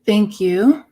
Thank you.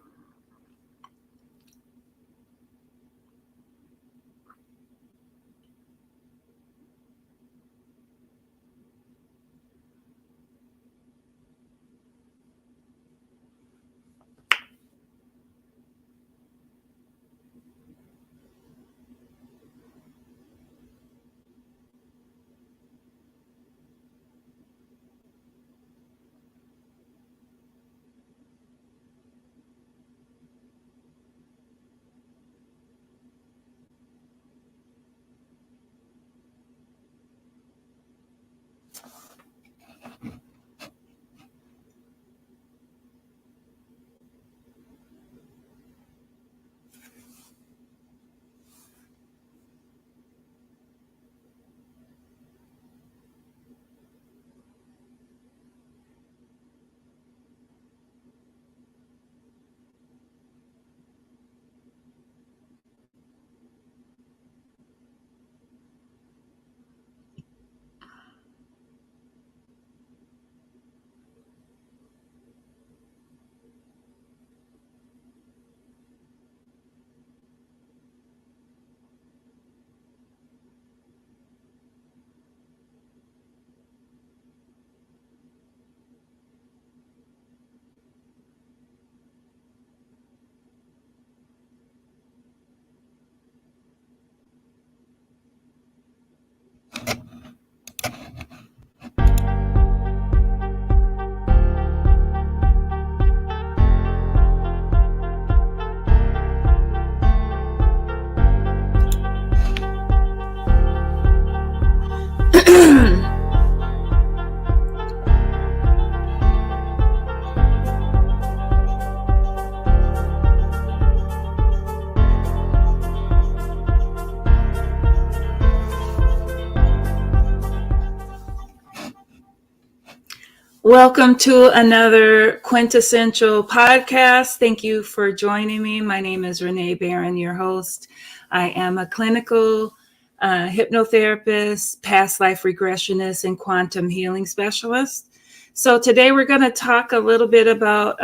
Welcome to another quintessential podcast. Thank you for joining me. My name is Renee Barron, your host. I am a clinical hypnotherapist, past life regressionist, and quantum healing specialist. So today we're going to talk a little bit about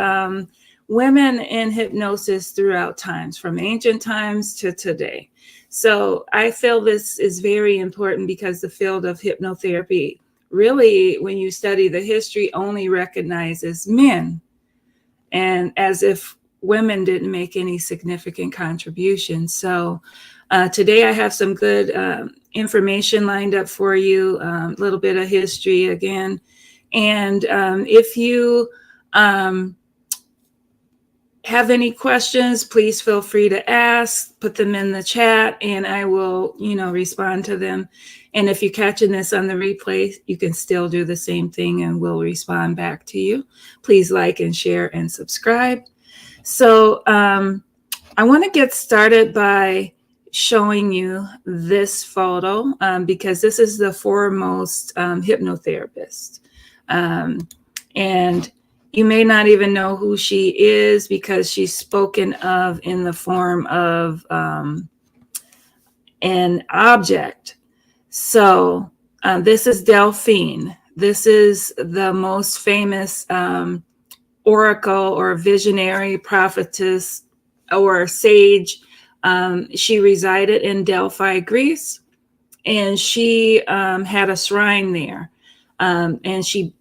women in hypnosis throughout times, from ancient times to today. So I feel this is very important because the field of hypnotherapy really, when you study the history, only recognizes men, and as if women didn't make any significant contributions. So today I have some good information lined up for you, a little bit of history again. And if you have any questions, please feel free to ask, put them in the chat, and I will, respond to them. And if you're catching this on the replay, you can still do the same thing and we'll respond back to you. Please like and share and subscribe. So I want to get started by showing you this photo because this is the foremost hypnotherapist. And you may not even know who she is because she's spoken of in the form of an object. So this is Delphine. This is the most famous oracle or visionary prophetess or sage. She resided in Delphi, Greece, and she had a shrine there. And she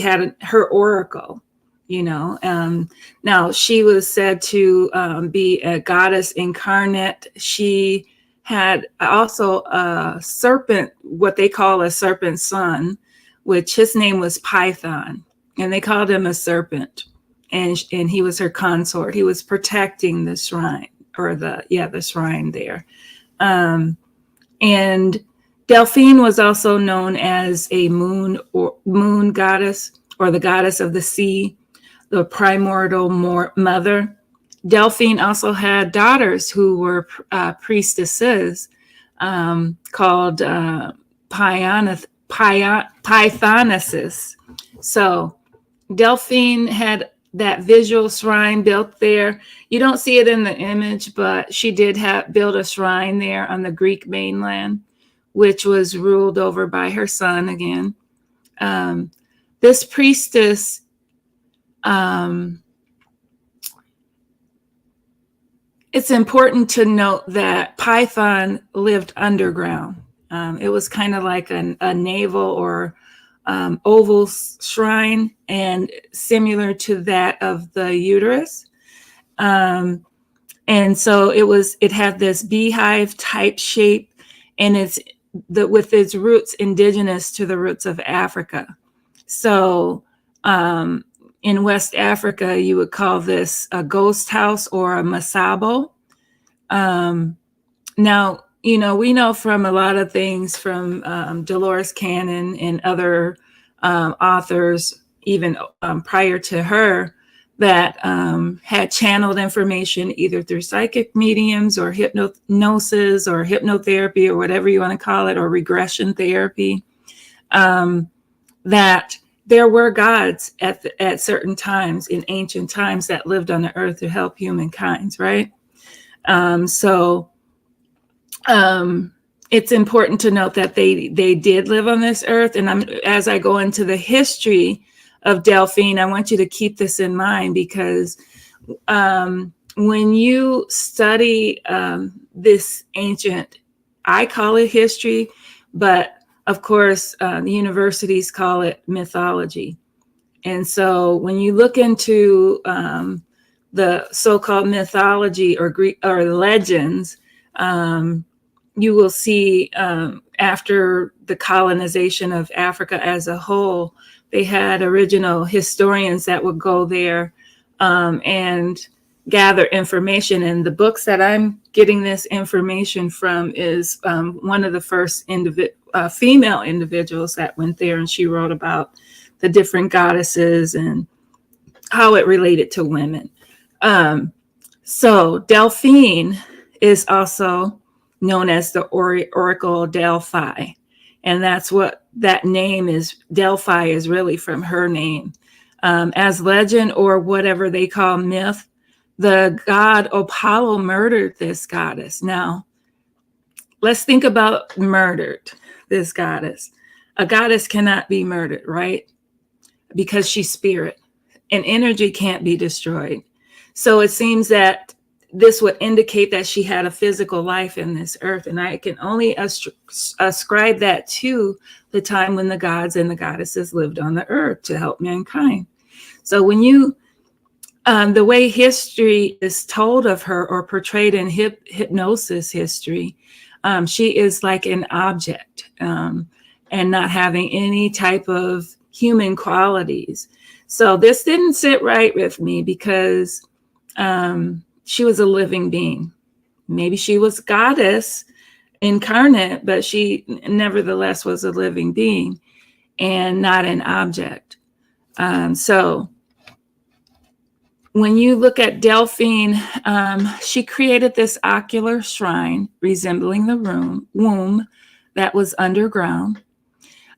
had her oracle, now she was said to be a goddess incarnate. She had also a serpent, what they call a serpent son, which his name was Python, and they called him a serpent, and he was her consort. He was protecting the shrine, or the shrine there. And Delphine was also known as a moon goddess, or the goddess of the sea, the primordial mother. Delphine also had daughters who were priestesses called Pythonesses. So Delphine had that visual shrine built there. You don't see it in the image, but she did build a shrine there on the Greek mainland, which was ruled over by her son again. this priestess, it's important to note that Python lived underground. It was kind of like a navel or oval shrine, and similar to that of the uterus. And so it had this beehive type shape, and with its roots indigenous to the roots of Africa. So in West Africa, you would call this a ghost house or a masabo. Now, we know from a lot of things from Dolores Cannon and other authors, even prior to her, that had channeled information either through psychic mediums or hypnosis or hypnotherapy or whatever you want to call it, or regression therapy, that there were gods at certain times in ancient times that lived on the earth to help humankind, right? It's important to note that they did live on this earth. And as I go into the history of Delphine, I want you to keep this in mind, because when you study this ancient, I call it history, but of course, the universities call it mythology. And so when you look into the so-called mythology or Greek or legends, you will see after the colonization of Africa as a whole, they had original historians that would go there and gather information. And the books that I'm getting this information from is one of the first female individuals that went there, and she wrote about the different goddesses and how it related to women. So Delphine is also known as the Oracle Delphi. And that's what that name is. Delphi is really from her name. As legend, or whatever they call myth, the god Apollo murdered this goddess. Now, let's think about murdered, this goddess. A goddess cannot be murdered, right? Because she's spirit, and energy can't be destroyed. So it seems that this would indicate that she had a physical life in this earth. And I can only ascribe that to the time when the gods and the goddesses lived on the earth to help mankind. So when you, the way history is told of her or portrayed in hypnosis history, she is like an object and not having any type of human qualities. So this didn't sit right with me, because she was a living being. Maybe she was goddess incarnate, but she nevertheless was a living being and not an object. So when you look at Delphine, she created this ocular shrine resembling the womb that was underground.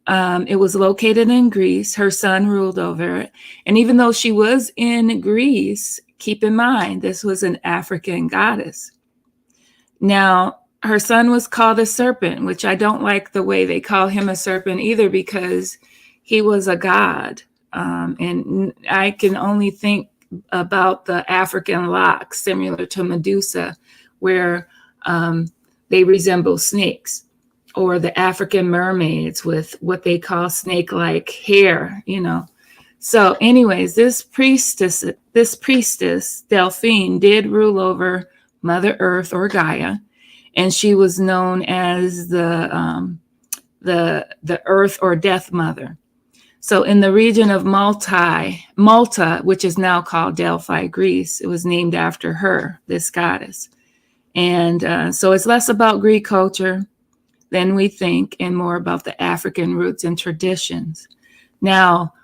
It was located in Greece. Her son ruled over it. And even though she was in Greece, keep in mind, this was an African goddess. Now, her son was called a serpent, which I don't like the way they call him a serpent either, because he was a god. And I can only think about the African locks, similar to Medusa, where they resemble snakes, or the African mermaids with what they call snake-like hair, So anyways, this priestess, Delphine, did rule over Mother Earth, or Gaia, and she was known as the Earth or Death Mother. So in the region of Malta, which is now called Delphi, Greece, it was named after her, this goddess. And so it's less about Greek culture than we think, and more about the African roots and traditions. Now,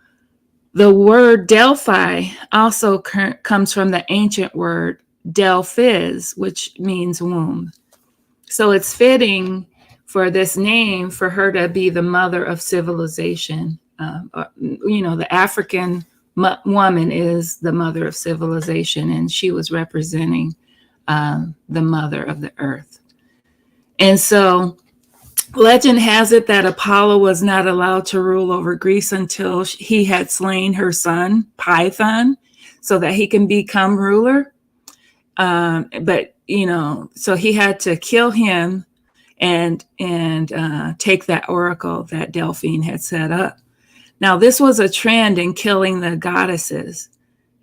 the word Delphi also comes from the ancient word Delphis, which means womb. So it's fitting for this name for her to be the mother of civilization. The African woman is the mother of civilization, and she was representing the mother of the earth. And so Legend has it that Apollo was not allowed to rule over Greece until he had slain her son, Python, so that he can become ruler. But, so he had to kill him and take that oracle that Delphine had set up. Now, this was a trend in killing the goddesses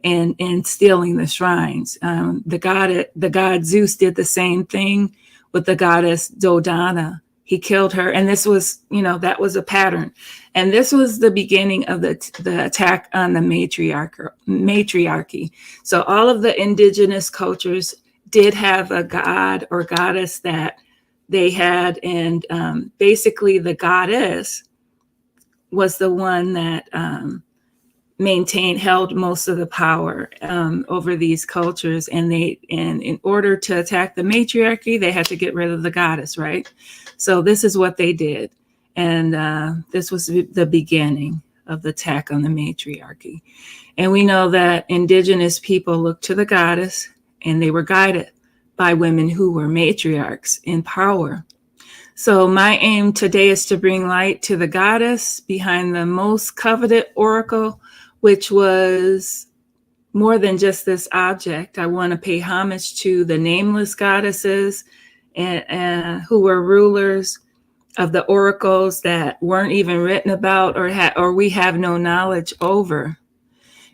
and stealing the shrines. The god Zeus did the same thing with the goddess Dodana. He killed her, and this was, that was a pattern. And this was the beginning of the attack on the matriarchy. So all of the indigenous cultures did have a god or goddess that they had, and basically the goddess was the one that held most of the power over these cultures. And in order to attack the matriarchy, they had to get rid of the goddess, right? So this is what they did. And this was the beginning of the attack on the matriarchy. And we know that indigenous people looked to the goddess, and they were guided by women who were matriarchs in power. So my aim today is to bring light to the goddess behind the most coveted oracle, which was more than just this object. I want to pay homage to the nameless goddesses and who were rulers of the oracles that weren't even written about or we have no knowledge over.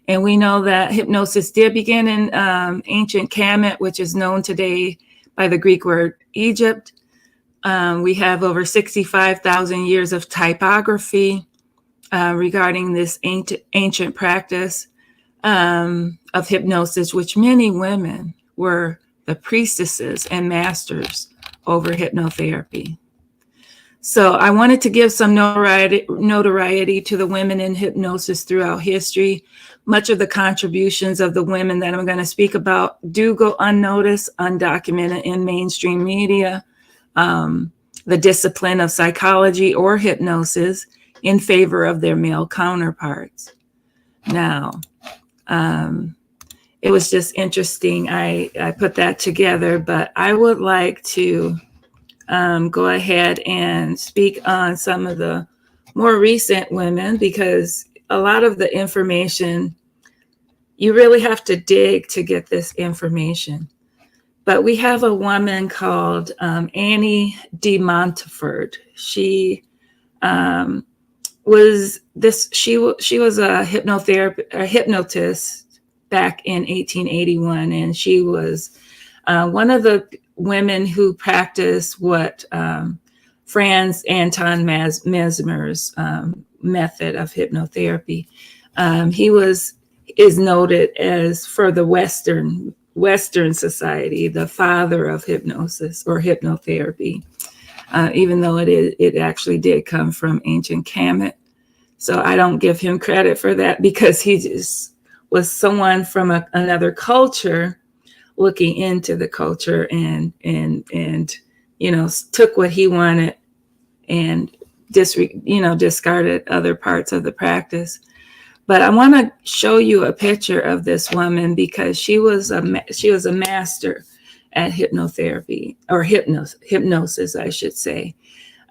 And we know that hypnosis did begin in ancient Kemet, which is known today by the Greek word Egypt. We have over 65,000 years of typography regarding this ancient practice of hypnosis, which many women were the priestesses and masters over hypnotherapy. So I wanted to give some notoriety to the women in hypnosis throughout history. Much of the contributions of the women that I'm going to speak about do go unnoticed, undocumented in mainstream media. The discipline of psychology or hypnosis in favor of their male counterparts. Now, it was just interesting. I put that together, but I would like to go ahead and speak on some of the more recent women, because a lot of the information, you really have to dig to get this information. But we have a woman called Annie de Montfort. She was a hypnotist back in 1881, and she was one of the women who practiced what Franz Anton Mesmer's method of hypnotherapy. He is noted as, for the Western society, the father of hypnosis or hypnotherapy, even though it actually did come from ancient Kemet. So I don't give him credit for that, because he just was someone from another culture looking into the culture and took what he wanted and discarded other parts of the practice. But I want to show you a picture of this woman, because she was a master at hypnotherapy, or hypnosis, I should say.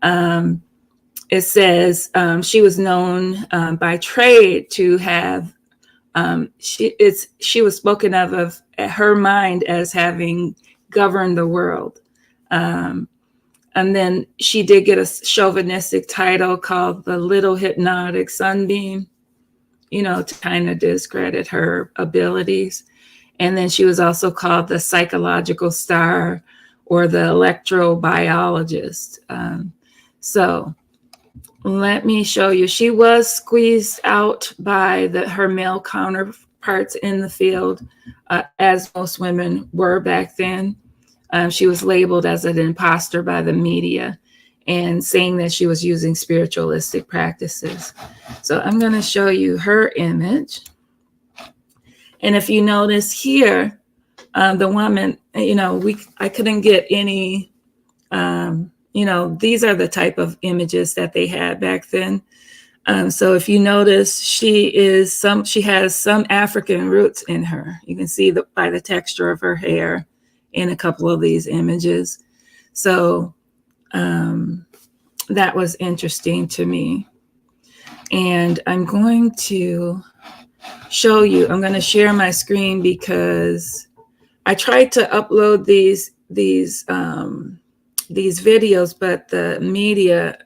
It says she was known by trade to have. She was spoken of her mind as having governed the world. And then she did get a chauvinistic title called the Little Hypnotic Sunbeam, to kind of discredit her abilities. And then she was also called the Psychological Star or the Electrobiologist. So let me show you. She was squeezed out by her male counterparts in the field, as most women were back then. She was labeled as an imposter by the media and saying that she was using spiritualistic practices. So I'm going to show you her image. And if you notice here, the woman, I couldn't get any, these are the type of images that they had back then. So if you notice, she has some African roots in her. You can see by the texture of her hair in a couple of these images. So that was interesting to me. And I'm going to show you, I'm going to share my screen because I tried to upload these videos, but the media,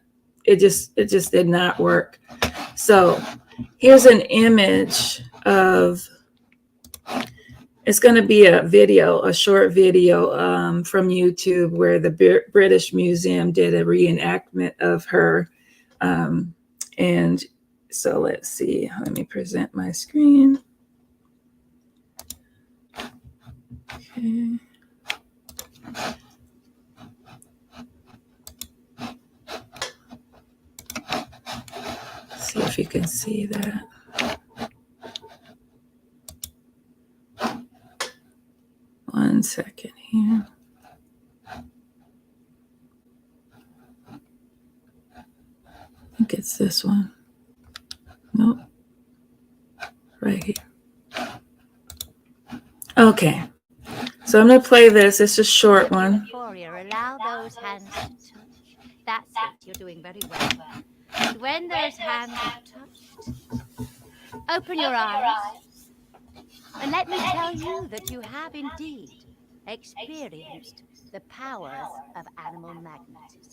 it just did not work. So here's an image of, it's going to be a video, a short video from YouTube where the British Museum did a reenactment of her. And so let's see, let me present my screen. Okay. See if you can see that. One second here. I think it's this one. Nope. Right here. Okay. So I'm going to play this. It's a short one. Allow those hands to touch. That's it. You're doing very well. And when those hands have touched, open your eyes. And let me tell you that you have indeed experienced the powers of animal magnetism.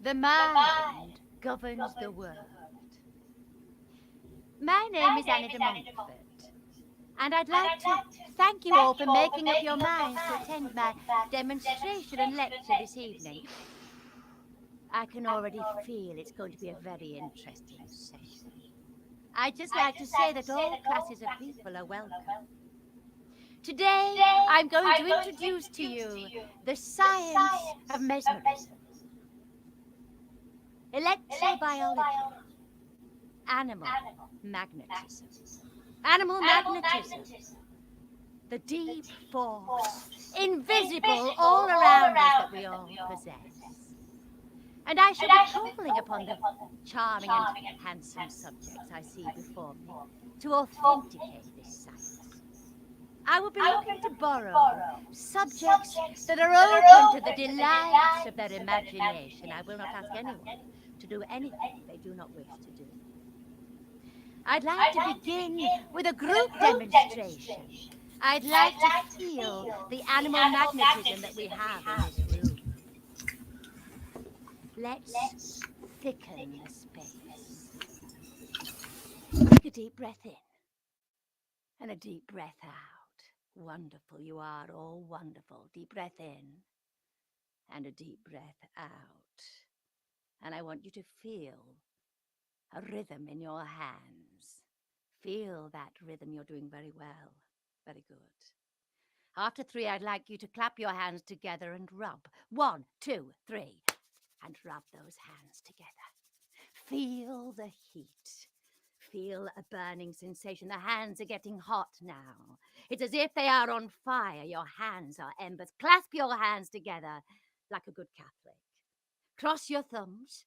The mind governs the world. My name is Annie de Montfort, and I'd like to thank you all for making up your minds to attend my demonstration and lecture this evening. I can already feel it's going to be a very interesting session. I'd just like to say that all classes of people are welcome. Today, I'm going to introduce to you the science of mesmerism, electrobiology, animal magnetism. Animal magnetism, the deep force, invisible all around us that we all possess. And I shall be calling upon the charming and handsome subjects I see before me to authenticate this science. I will be looking to borrow subjects that are open to the delights of their imagination. I will not ask anyone to do anything they do not wish to do. I'd like to begin with a group demonstration. I'd like to feel the animal magnetism that we have in this room. Let's thicken the space. Take a deep breath in and a deep breath out. Wonderful, you are all wonderful. Deep breath in and a deep breath out. And I want you to feel a rhythm in your hands. Feel that rhythm. You're doing very well. Very good. After 3, I'd like you to clap your hands together and rub. 1, 2, 3. And rub those hands together. Feel the heat. Feel a burning sensation. The hands are getting hot now. It's as if they are on fire. Your hands are embers. Clasp your hands together like a good Catholic. Cross your thumbs.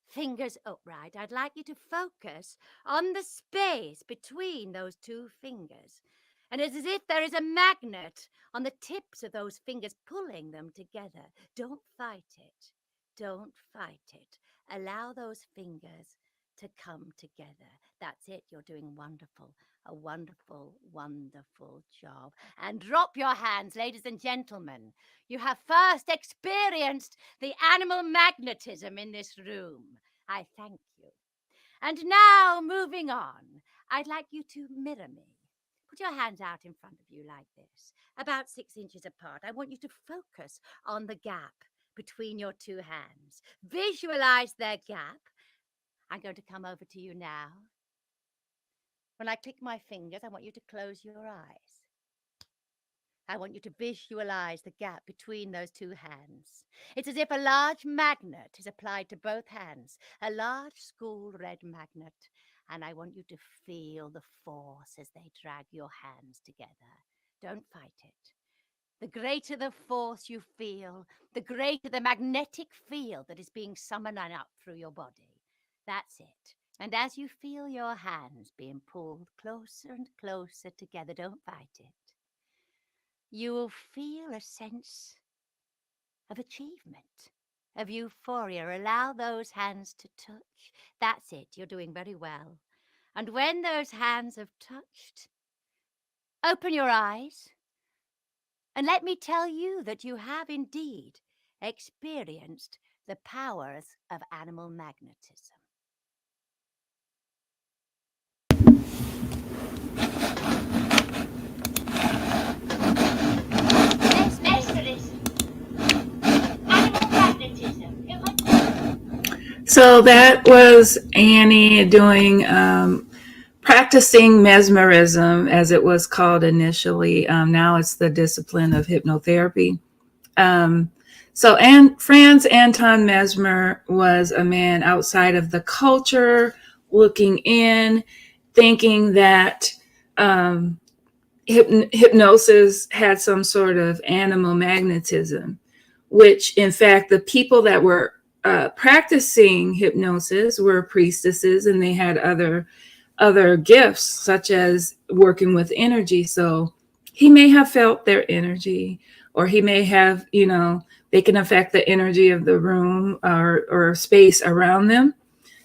Fingers upright. I'd like you to focus on the space between those 2 fingers. And it's as if there is a magnet on the tips of those fingers pulling them together. Don't fight it. Don't fight it. Allow those fingers to come together. That's it. You're doing wonderful. A wonderful, wonderful job. And drop your hands, ladies and gentlemen. You have first experienced the animal magnetism in this room. I thank you. And now, moving on, I'd like you to mirror me. Put your hands out in front of you like this, about 6 inches apart. I want you to focus on the gap between your 2 hands. Visualize their gap. I'm going to come over to you now. When I click my fingers, I want you to close your eyes. I want you to visualize the gap between those two hands. It's as if a large magnet is applied to both hands, a large school red magnet. And I want you to feel the force as they drag your hands together. Don't fight it. The greater the force you feel, the greater the magnetic field that is being summoned up through your body. That's it. And as you feel your hands being pulled closer and closer together, don't fight it. You will feel a sense of achievement, of euphoria. Allow those hands to touch. That's it. You're doing very well. And when those hands have touched, open your eyes and let me tell you that you have indeed experienced the powers of animal magnetism. So that was Annie doing practicing mesmerism, as it was called initially. Now it's the discipline of hypnotherapy. Franz Anton Mesmer was a man outside of the culture, looking in, thinking that hypnosis had some sort of animal magnetism, which in fact the people that were practicing hypnosis were priestesses, and they had other gifts, such as working with energy. So he may have felt their energy, or he may have, they can affect the energy of the room or space around them.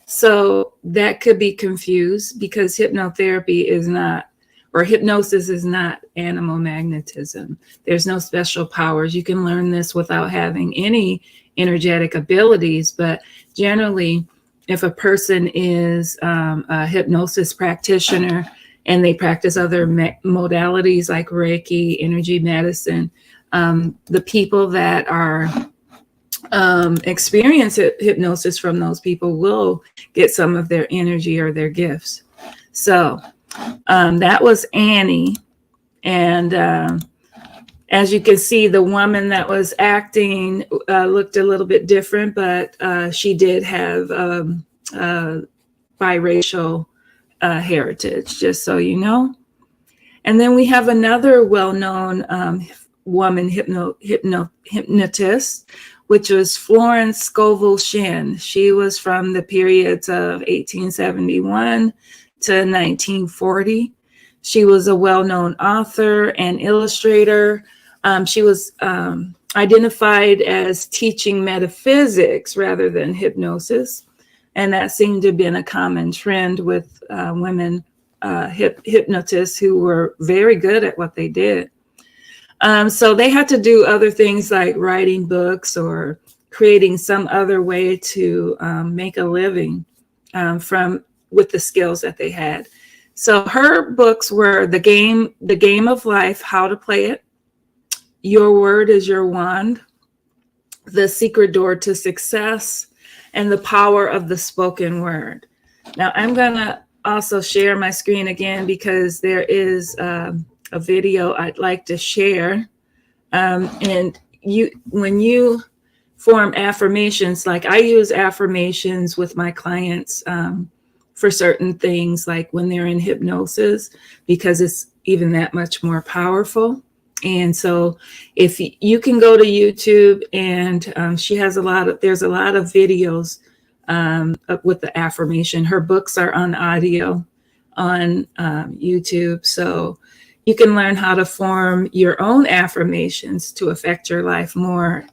So that could be confused, because hypnotherapy is not, or hypnosis is not animal magnetism. There's no special powers. You can learn this without having any energetic abilities, but generally, if a person is a hypnosis practitioner and they practice other modalities like Reiki, energy medicine, the people that are experience hypnosis from those people will get some of their energy or their gifts. So that was Annie. And as you can see, the woman that was acting looked a little bit different, but she did have biracial heritage, just so you know. And then we have another well-known woman hypnotist, which was Florence Scovel Shinn. She was from the periods of 1871 to 1940. She was a well-known author and illustrator. She was identified as teaching metaphysics rather than hypnosis. And that seemed to have been a common trend with women hypnotists who were very good at what they did. So they had to do other things like writing books or creating some other way to make a living with the skills that they had. So her books were The Game of Life, How to Play It, Your Word is Your Wand, The Secret Door to Success, and The Power of the Spoken Word. Now I'm gonna also share my screen again, because there is a video I'd like to share. And when you form affirmations, like I use affirmations with my clients for certain things, like when they're in hypnosis, because it's even that much more powerful. And so if you can go to YouTube, and there's a lot of videos with the affirmation. Her books are on audio on YouTube. So you can learn how to form your own affirmations to affect your life more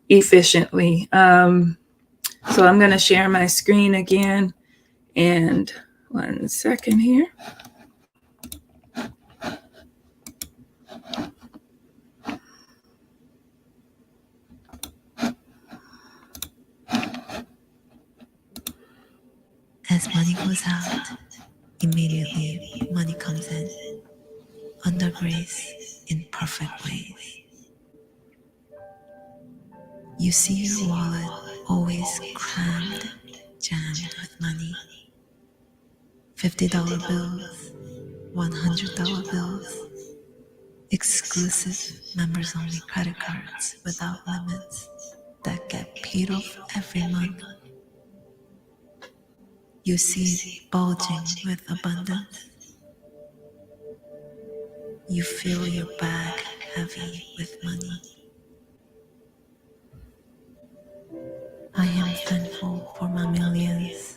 efficiently. So I'm going to share my screen again. And 1 second here. As money goes out, immediately money comes in, under grace, in perfect ways. You see your wallet always crammed, jammed with money. $50 bills, $100 bills, exclusive members only credit cards without limits that get paid off every month. You see it bulging with abundance. You feel your bag heavy with money. I am thankful for my millions.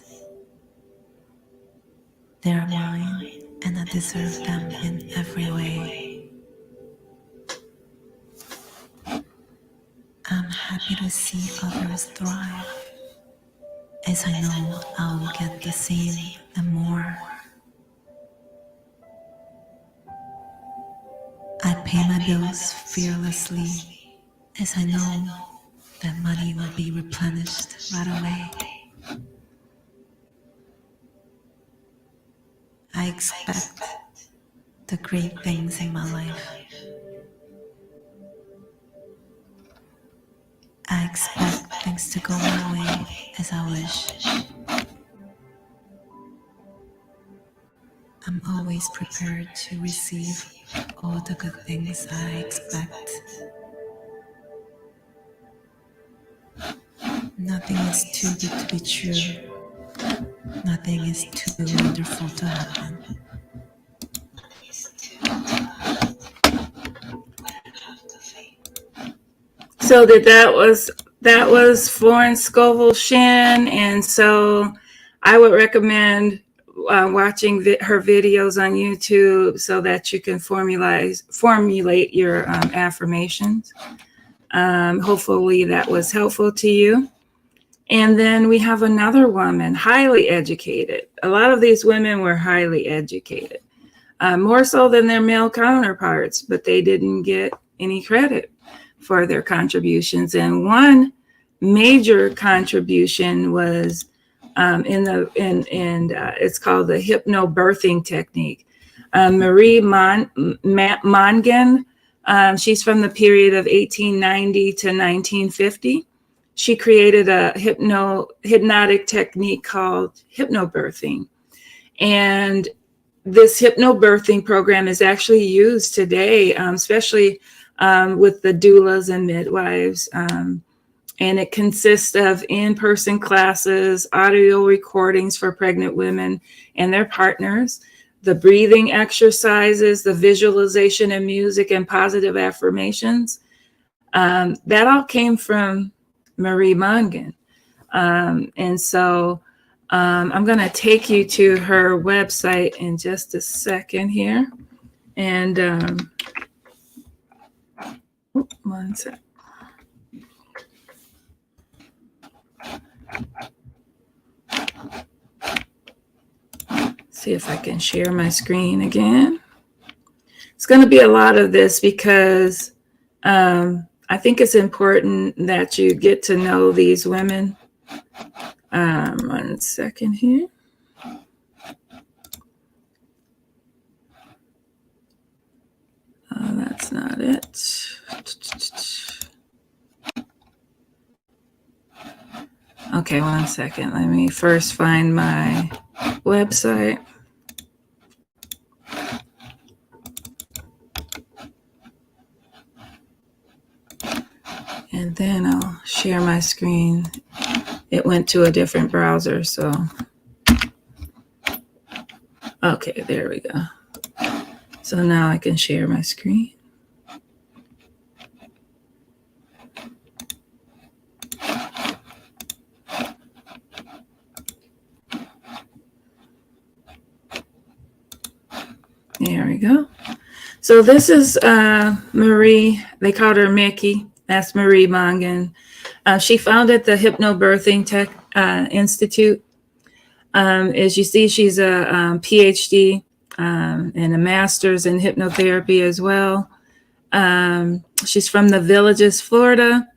They are mine, and I deserve them in every way. I'm happy to see others thrive, as I know I'll get the same and more. I pay my bills fearlessly, as I know that money will be replenished right away. I expect the great things in my life. I expect things to go my way as I wish. I'm always prepared to receive all the good things I expect. Nothing is too good to be true. Nothing is too wonderful to happen. So that was Florence Scovel Shinn, and so I would recommend watching her videos on YouTube so that you can formulate your affirmations. Hopefully that was helpful to you. And then we have another woman, highly educated. A lot of these women were highly educated, more so than their male counterparts, but they didn't get any credit for their contributions. And one major contribution was it's called the hypnobirthing technique. Marie Mongan, she's from the period of 1890 to 1950. She created a hypnotic technique called hypnobirthing. And this hypnobirthing program is actually used today, especially with the doulas and midwives. And it consists of in-person classes, audio recordings for pregnant women and their partners, the breathing exercises, the visualization and music and positive affirmations. That all came from Marie Mongan. And so I'm going to take you to her website in just a second here. And one sec. See if I can share my screen again. It's going to be a lot of this because I think it's important that you get to know these women. 1 second here. That's not it. Okay, 1 second. Let me first find my website. And then I'll share my screen. It went to a different browser, so. Okay, there we go. So now I can share my screen. There we go. So this is Marie. They called her Mickey. That's Marie Mongan. She founded the Hypnobirthing Institute. As you see, she's a PhD and a master's in hypnotherapy as well. She's from the Villages, Florida,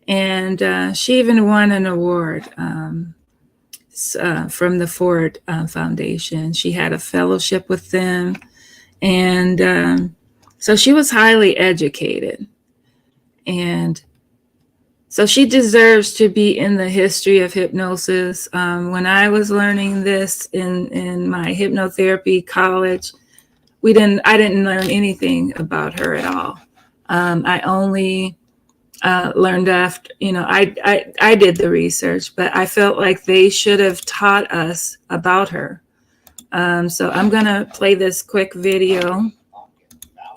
and she even won an award from the Ford Foundation. She had a fellowship with them. And so she was highly educated. And so she deserves to be in the history of hypnosis. When I was learning this in my hypnotherapy college, I didn't learn anything about her at all. I only learned after, I did the research, but I felt like they should have taught us about her. So I'm going to play this quick video.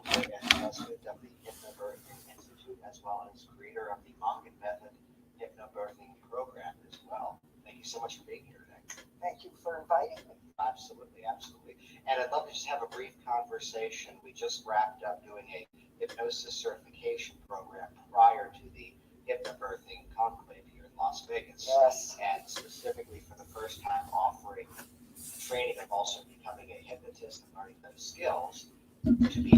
Founder and president of the Hypnobirthing Institute, as well as creator of the Monk Method Hypnobirthing program as well. Thank you so much for being here today. Thank you for inviting me. Absolutely, absolutely. And I'd love to just have a brief conversation. We just wrapped up doing a hypnosis certification program prior to the Hypnobirthing Conclave here in Las Vegas. Yes. And specifically for the first time offering training of also becoming a hypnotist and learning those skills to be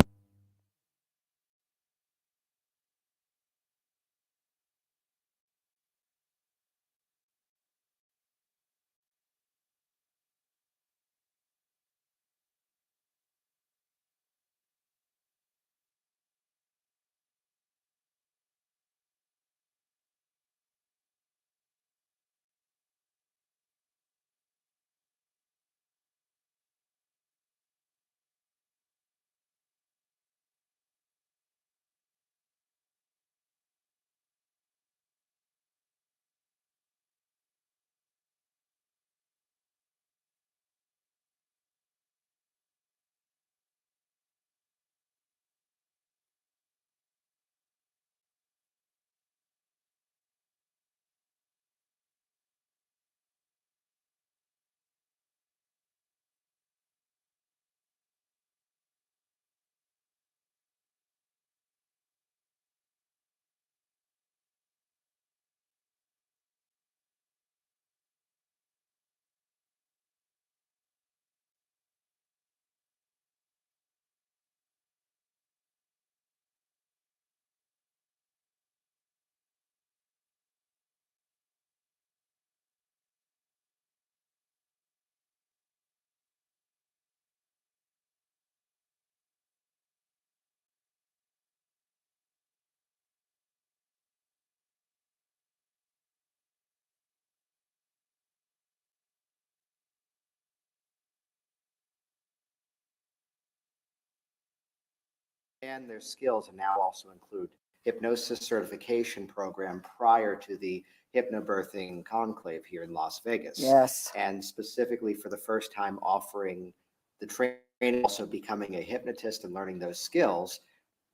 and their skills, and now also include hypnosis certification program prior to the Hypnobirthing Conclave here in Las Vegas. Yes. And specifically for the first time offering the training, also becoming a hypnotist and learning those skills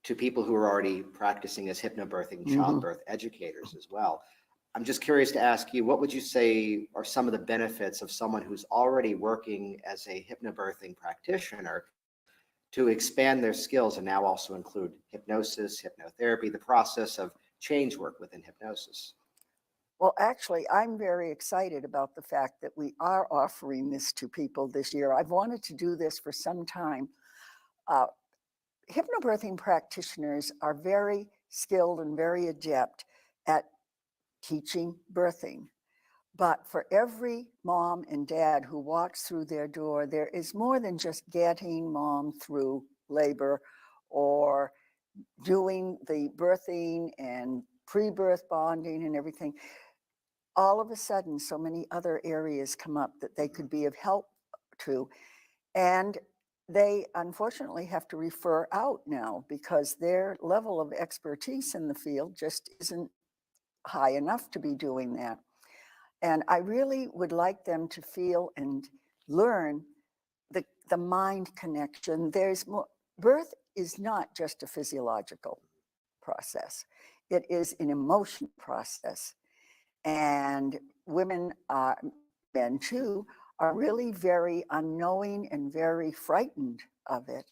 to people who are already practicing as hypnobirthing childbirth educators as well. I'm just curious to ask you, what would you say are some of the benefits of someone who's already working as a hypnobirthing practitioner to expand their skills and now also include hypnosis, hypnotherapy, the process of change work within hypnosis? Well, actually, I'm very excited about the fact that we are offering this to people this year. I've wanted to do this for some time. Hypnobirthing practitioners are very skilled and very adept at teaching birthing. But for every mom and dad who walks through their door, there is more than just getting mom through labor or doing the birthing and pre-birth bonding and everything. All of a sudden, so many other areas come up that they could be of help to. And they unfortunately have to refer out now because their level of expertise in the field just isn't high enough to be doing that. And I really would like them to feel and learn the mind connection. There's more. Birth is not just a physiological process. It is an emotional process. And women, men too, are really very unknowing and very frightened of it.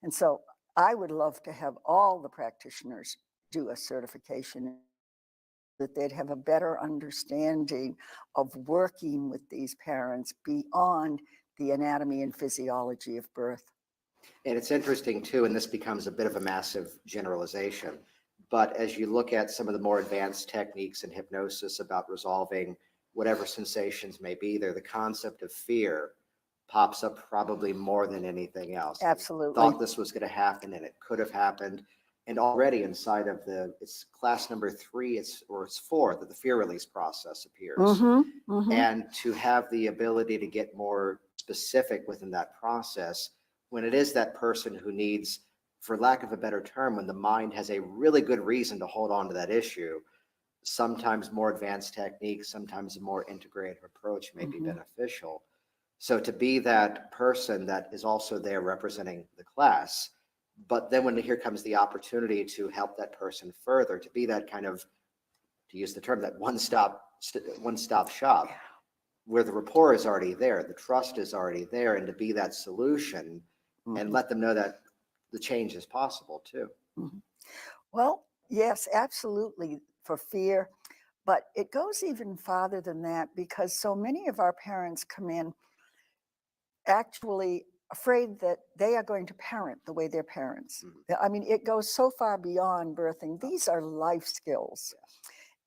And so I would love to have all the practitioners do a certification that they'd have a better understanding of working with these parents beyond the anatomy and physiology of birth. And it's interesting too, and this becomes a bit of a massive generalization, but as you look at some of the more advanced techniques in hypnosis about resolving whatever sensations may be there, the concept of fear pops up probably more than anything else. Absolutely. Thought this was going to happen and it could have happened. And already inside of it's class number 3, it's 4 that the fear release process appears. And to have the ability to get more specific within that process when it is that person who needs, for lack of a better term, when the mind has a really good reason to hold on to that issue, sometimes more advanced techniques, sometimes a more integrative approach may be beneficial. So to be that person that is also there representing the class, but then when here comes the opportunity to help that person further, to be that kind of, to use the term, that one-stop shop, where the rapport is already there, the trust is already there, and to be that solution and let them know that the change is possible too. Well, yes, absolutely, for fear. But it goes even farther than that, because so many of our parents come in actually afraid that they are going to parent the way their parents. I mean, it goes so far beyond birthing. These are life skills.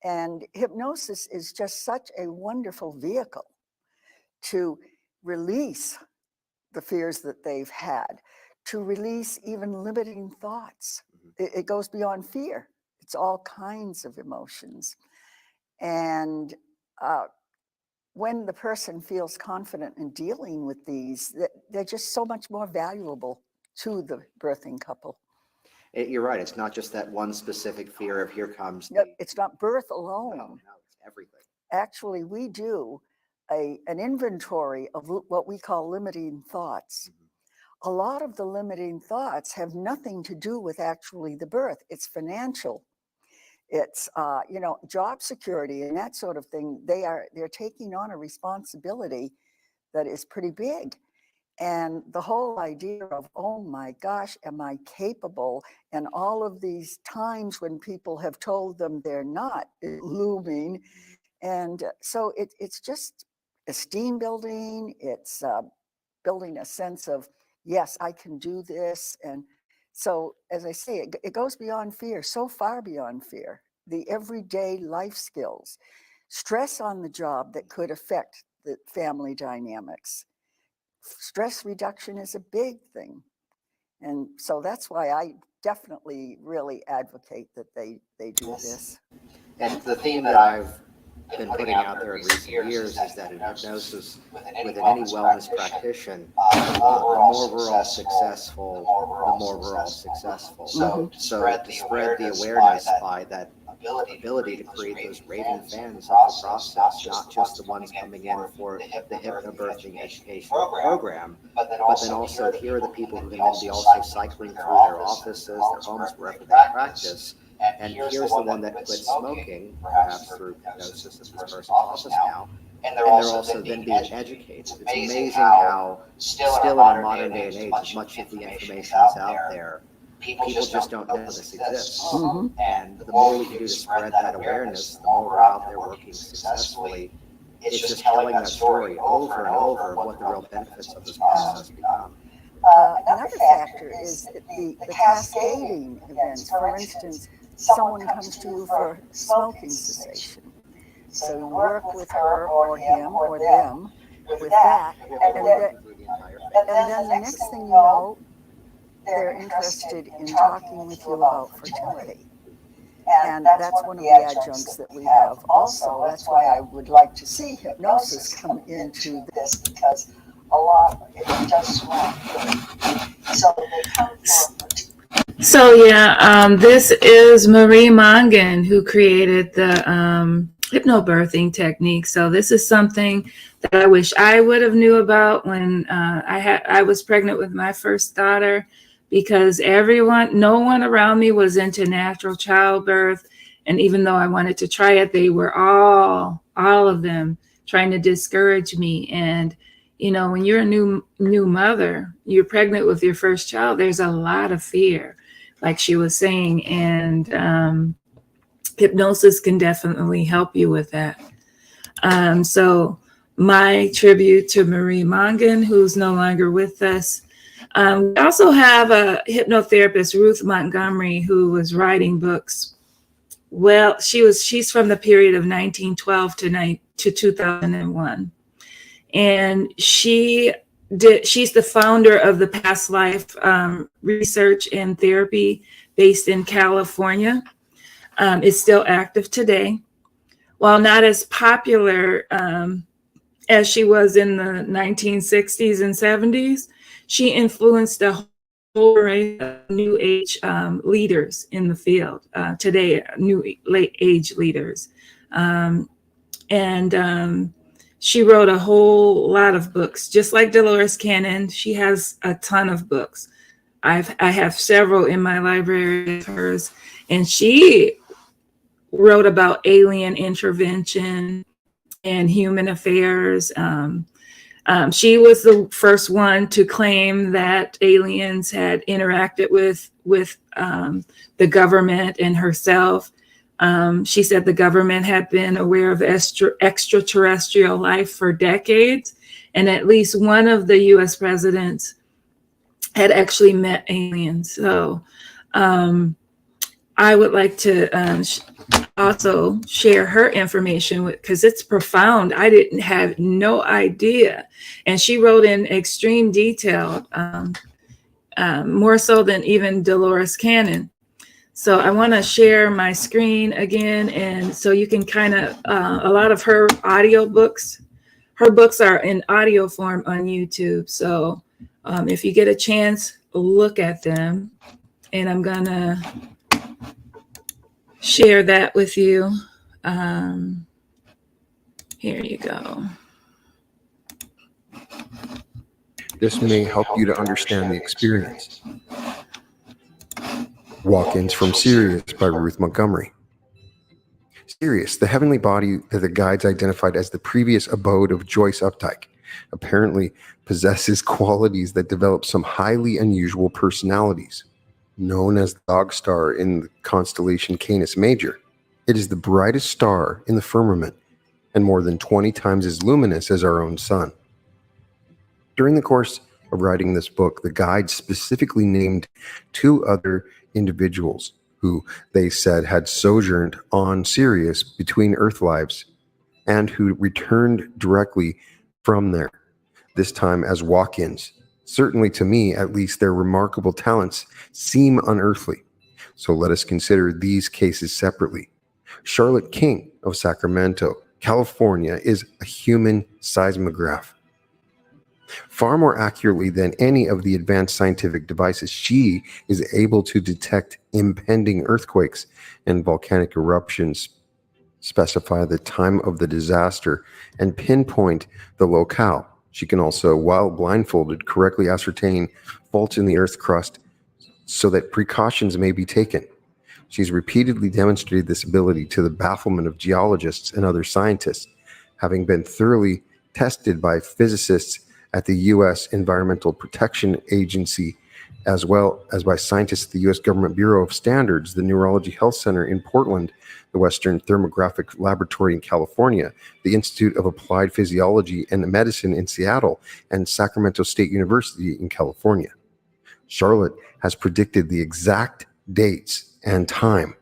And hypnosis is just such a wonderful vehicle to release the fears that they've had, to release even limiting thoughts. It goes beyond fear. It's all kinds of emotions. And when the person feels confident in dealing with these, they're just so much more valuable to the birthing couple. You're right. It's not just that one specific fear of here comes. It's not birth alone. No, it's everything. Actually, we do an inventory of what we call limiting thoughts. A lot of the limiting thoughts have nothing to do with actually the birth. It's financial. It's job security and that sort of thing. They're taking on a responsibility that is pretty big. And the whole idea of, oh my gosh, am I capable? And all of these times when people have told them they're not, looming. And so it's just esteem building. It's building a sense of, yes, I can do this. And so, as I say, it goes beyond fear, so far beyond fear. The everyday life skills, stress on the job that could affect the family dynamics. Stress reduction is a big thing. And so that's why I definitely really advocate that they do this. And the theme that I've been putting out there in recent years is that in hypnosis, within any wellness practitioner, the more we're all successful, the more we're all successful. So to spread the awareness by that ability to create those raving fans of the process, not just the ones coming in for the hypnobirthing educational program, but then also here are the people who can then be also cycling through their offices, their homes, wherever they practice. And here's the one that quit smoking, perhaps through hypnosis at this person's office now, and they're also then being educated. It's amazing how still in our modern day and age, as much of the information is out there, people just don't know this exists. And the more we can do to spread that awareness, the more we're out there working successfully. It's just telling that story over and over of what the real benefits of this process become. Another factor is the cascading events. For instance, someone comes to you for smoking cessation. So you work with her or him or them with that. And then the next thing you know, they're interested in talking with you about fertility. And that's one of the adjuncts that we have also. That's why I would like to see hypnosis come into this, because a lot, it does swap. So they come for. So this is Marie Mongan, who created the hypnobirthing technique. So this is something that I wish I would have knew about when I was pregnant with my first daughter, because no one around me was into natural childbirth. And even though I wanted to try it, they were all of them trying to discourage me. And when you're a new mother, you're pregnant with your first child, there's a lot of fear, like she was saying, and hypnosis can definitely help you with that. So my tribute to Marie Mongan, who's no longer with us. We also have a hypnotherapist, Ruth Montgomery, who was writing books. Well, she's from the period of 1912 to 2001. And she's the founder of the Past Life Research and Therapy based in California. It's still active today. While not as popular as she was in the 1960s and 70s, she influenced a whole array of new age leaders in the field today, new late age leaders. She wrote a whole lot of books, just like Dolores Cannon. She has a ton of books. I have several in my library of hers, and she wrote about alien intervention and human affairs. She was the first one to claim that aliens had interacted with the government and herself. She said the government had been aware of extraterrestrial life for decades, and at least one of the U.S. presidents had actually met aliens. So I would like to also share her information because it's profound. I didn't have no idea. And she wrote in extreme detail, more so than even Dolores Cannon. So I want to share my screen again. And so you can kind of, a lot of her audio books, her books are in audio form on YouTube. So if you get a chance, look at them. And I'm going to share that with you. Here you go. This may help you to understand the experience. Walk-ins from Sirius by Ruth Montgomery. Sirius, the heavenly body that the guides identified as the previous abode of Joyce Updike, apparently possesses qualities that develop some highly unusual personalities. Known as the dog star in the constellation Canis Major, it is the brightest star in the firmament and more than 20 times as luminous as our own sun. During the course of writing this book, the guides specifically named 2 other individuals who they said had sojourned on Sirius between Earth lives and who returned directly from there, this time as walk-ins. Certainly to me, at least, their remarkable talents seem unearthly. So let us consider these cases separately. Charlotte King of Sacramento, California, is a human seismograph. Far more accurately than any of the advanced scientific devices, she is able to detect impending earthquakes and volcanic eruptions, specify the time of the disaster, and pinpoint the locale. She can also, while blindfolded, correctly ascertain faults in the Earth's crust so that precautions may be taken. She's repeatedly demonstrated this ability to the bafflement of geologists and other scientists, having been thoroughly tested by physicists at the U.S. Environmental Protection Agency, as well as by scientists at the U.S. Government Bureau of Standards, the Neurology Health Center in Portland, the Western Thermographic Laboratory in California, the Institute of Applied Physiology and Medicine in Seattle, and Sacramento State University in California. Charlotte has predicted the exact dates and time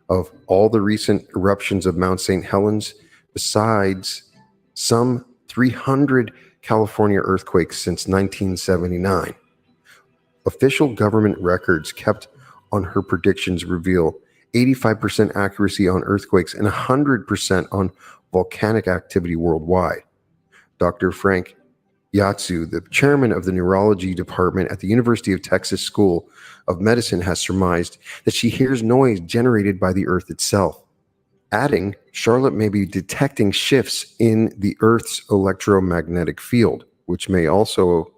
of all the recent eruptions of Mount St. Helens, besides some 300 California earthquakes since 1979. Official government records kept on her predictions reveal 85% accuracy on earthquakes and 100% on volcanic activity worldwide. Dr. Frank Yatsu, the chairman of the neurology department at the University of Texas School of Medicine, has surmised that she hears noise generated by the Earth itself. Adding, Charlotte may be detecting shifts in the Earth's electromagnetic field, which may also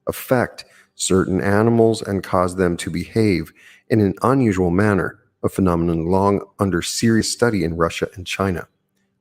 affect certain animals and cause them to behave in an unusual manner, a phenomenon long under serious study in Russia and China.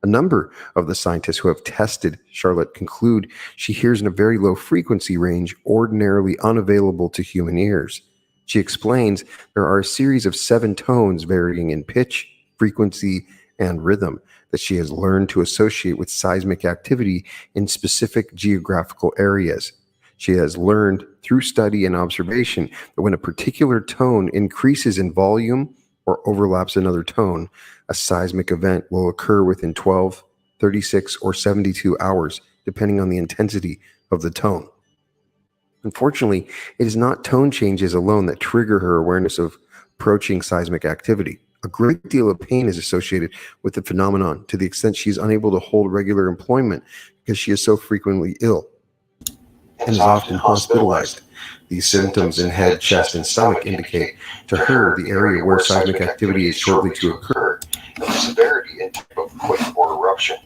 A number of the scientists who have tested Charlotte conclude she hears in a very low frequency range ordinarily unavailable to human ears. She explains there are a series of 7 tones varying in pitch, frequency, and rhythm that she has learned to associate with seismic activity in specific geographical areas. She has learned through study and observation that when a particular tone increases in volume or overlaps another tone, a seismic event will occur within 12, 36, or 72 hours, depending on the intensity of the tone. Unfortunately, it is not tone changes alone that trigger her awareness of approaching seismic activity. A great deal of pain is associated with the phenomenon to the extent she is unable to hold regular employment because she is so frequently ill and is often hospitalized. These symptoms in head, chest, and stomach indicate to her the area where seismic activity is shortly to occur, and the severity and type of quake or eruption.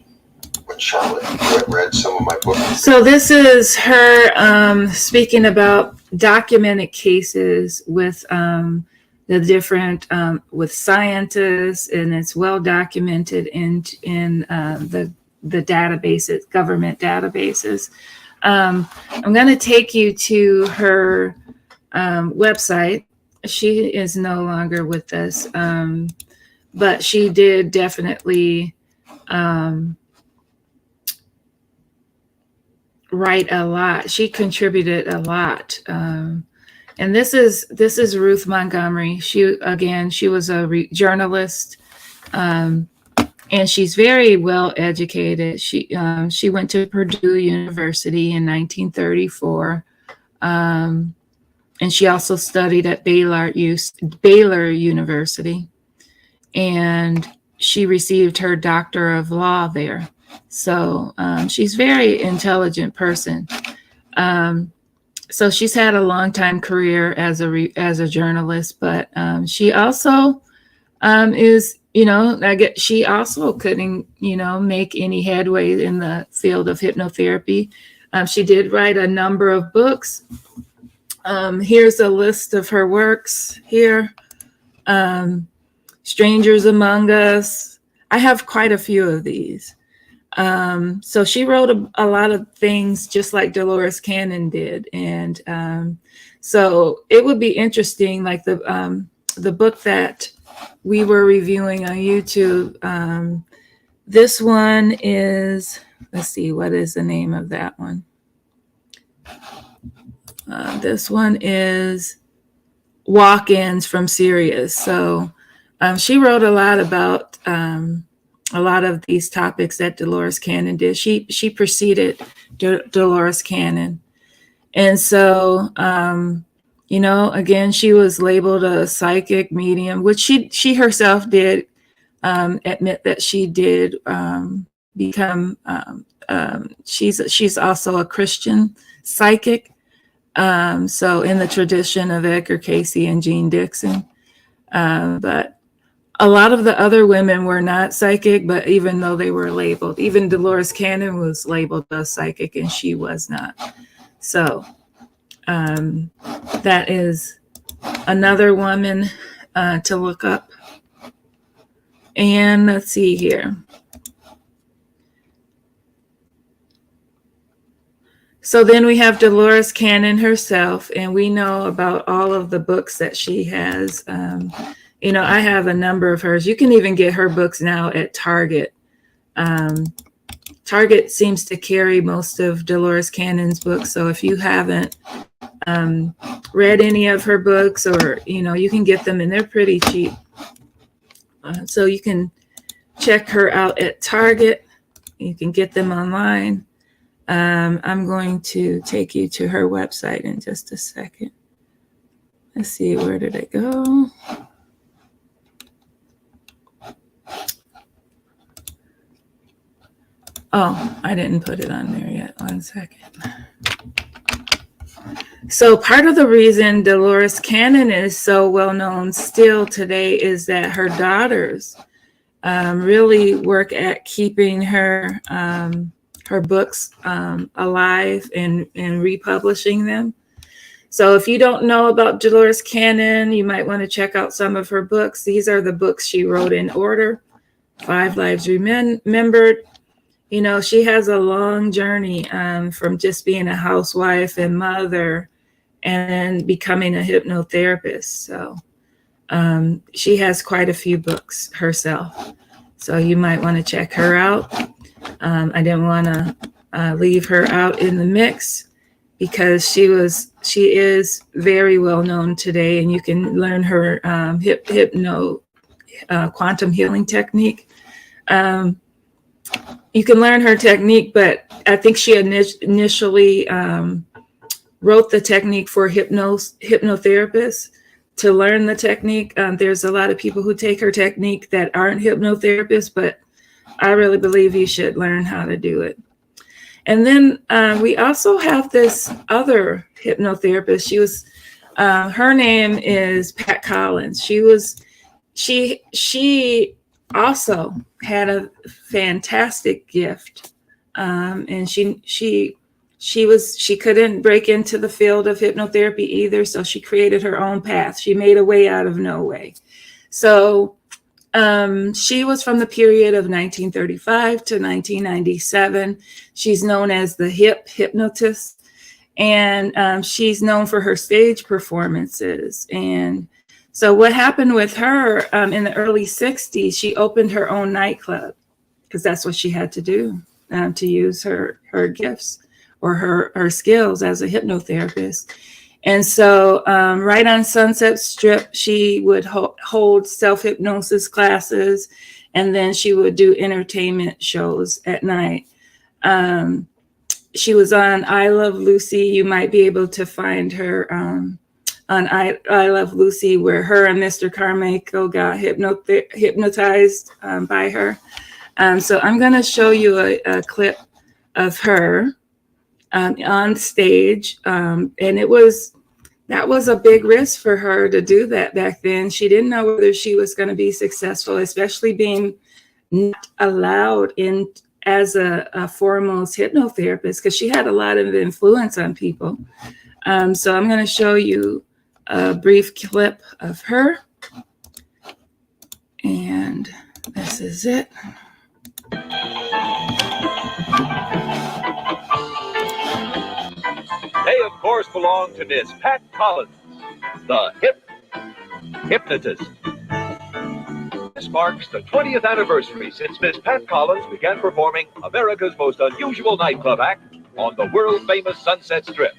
But Charlotte, you had read some of my books. So this is her speaking about documented cases with the different with scientists, and it's well documented in the databases, government databases. I'm going to take you to her website. She is no longer with us, but she did definitely write a lot. She contributed a lot. And this is Ruth Montgomery. She was a journalist, and she's very well educated. She went to Purdue University in 1934, and she also studied at Baylor University, and she received her Doctor of Law there. So she's a very intelligent person. So she's had a long time career as a journalist, but she also is, she also couldn't, make any headway in the field of hypnotherapy. She did write a number of books. Here's a list of her works here. Strangers Among Us. I have quite a few of these. So she wrote a lot of things just like Dolores Cannon did. And so it would be interesting, like the book that we were reviewing on YouTube. This one is, let's see, what is the name of that one? This one is Walk-ins from Sirius. So she wrote a lot about a lot of these topics that Dolores Cannon did. She preceded Dolores Cannon. And so, again, she was labeled a psychic medium, which she herself did admit that she did become, she's also a Christian psychic. So in the tradition of Edgar Cayce and Jean Dixon. But a lot of the other women were not psychic, but even though they were labeled, even Dolores Cannon was labeled a psychic and she was not. So that is another woman to look up. And let's see here. So then we have Dolores Cannon herself, and we know about all of the books that she has. I have a number of hers. You can even get her books now at Target. Target seems to carry most of Dolores Cannon's books. So if you haven't read any of her books, or, you can get them, and they're pretty cheap. So you can check her out at Target. You can get them online. I'm going to take you to her website in just a second. Let's see, where did it go? Oh, I didn't put it on there yet. 1 second. So part of the reason Dolores Cannon is so well known still today is that her daughters really work at keeping her books alive and republishing them. So if you don't know about Dolores Cannon, you might want to check out some of her books. These are the books she wrote in order. 5 Lives Remembered. She has a long journey from just being a housewife and mother and becoming a hypnotherapist. So she has quite a few books herself. So you might want to check her out. I didn't want to leave her out in the mix because she is very well known today, and you can learn her quantum healing technique. You can learn her technique, but I think she initially wrote the technique for hypnotherapists to learn the technique. There's a lot of people who take her technique that aren't hypnotherapists, but I really believe you should learn how to do it. And then we also have this other hypnotherapist. She was, her name is Pat Collins. She also had a fantastic gift, and she couldn't break into the field of hypnotherapy either, so she created her own path. She made a way out of no way. So she was from the period of 1935 to 1997. She's known as the hypnotist, and she's known for her stage performances. And so what happened with her in the early 60s, she opened her own nightclub because that's what she had to do to use her gifts or her skills as a hypnotherapist. And so right on Sunset Strip, she would hold self-hypnosis classes, and then she would do entertainment shows at night. She was on I Love Lucy. You might be able to find her on I Love Lucy, where her and Mr. Carmichael got hypnotized by her. So I'm going to show you a clip of her on stage. And that was a big risk for her to do that back then. She didn't know whether she was going to be successful, especially being not allowed in as a foremost hypnotherapist, because she had a lot of influence on people. So I'm going to show you a brief clip of her. And this is it. They, of course, belong to Miss Pat Collins, the hypnotist. This marks the 20th anniversary since Miss Pat Collins began performing America's most unusual nightclub act on the world-famous Sunset Strip.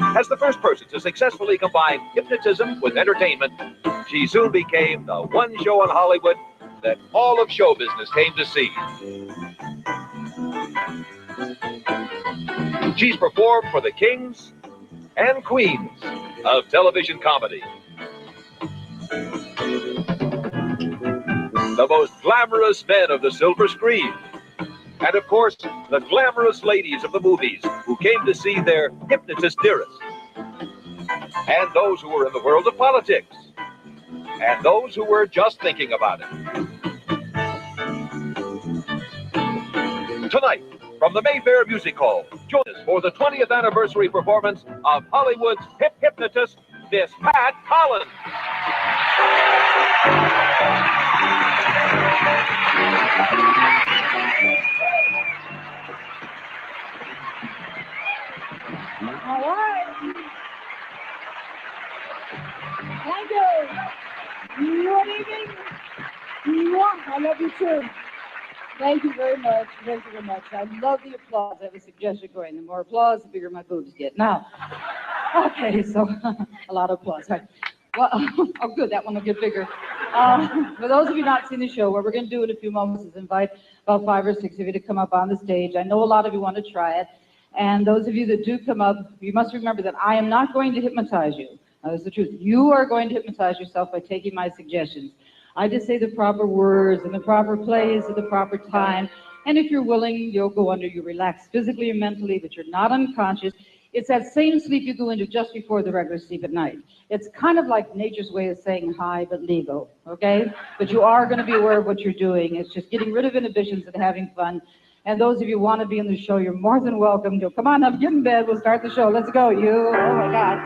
As the first person to successfully combine hypnotism with entertainment, she soon became the one show in Hollywood that all of show business came to see. She's performed for the kings and queens of television comedy. The most glamorous men of the silver screen. And of course, the glamorous ladies of the movies who came to see their hypnotist dearest. And those who were in the world of politics. And those who were just thinking about it. Tonight, from the Mayfair Music Hall, join us for the 20th anniversary performance of Hollywood's hypnotist, Miss Pat Collins. All right. Thank you. Good evening. I love you too. Thank you very much. Thank you very much. I love the applause. I have a suggestion going. The more applause, the bigger my boobs get. Now, okay, so a lot of applause. Right. Well, oh, good. That one will get bigger. For those of you not seen the show, what we're going to do in a few moments is invite about 5 or 6 of you to come up on the stage. I know a lot of you want to try it. And those of you that do come up, you must remember that I am not going to hypnotize you. That's the truth. You are going to hypnotize yourself by taking my suggestions. I just say the proper words in the proper place at the proper time. And if you're willing, you'll go under, you relax physically or mentally, but you're not unconscious. It's that same sleep you go into just before the regular sleep at night. It's kind of like nature's way of saying hi, but legal, okay? But you are going to be aware of what you're doing. It's just getting rid of inhibitions and having fun. And those of you who want to be in the show, you're more than welcome to. Come on up, get in bed, we'll start the show. Let's go, you. Oh my God.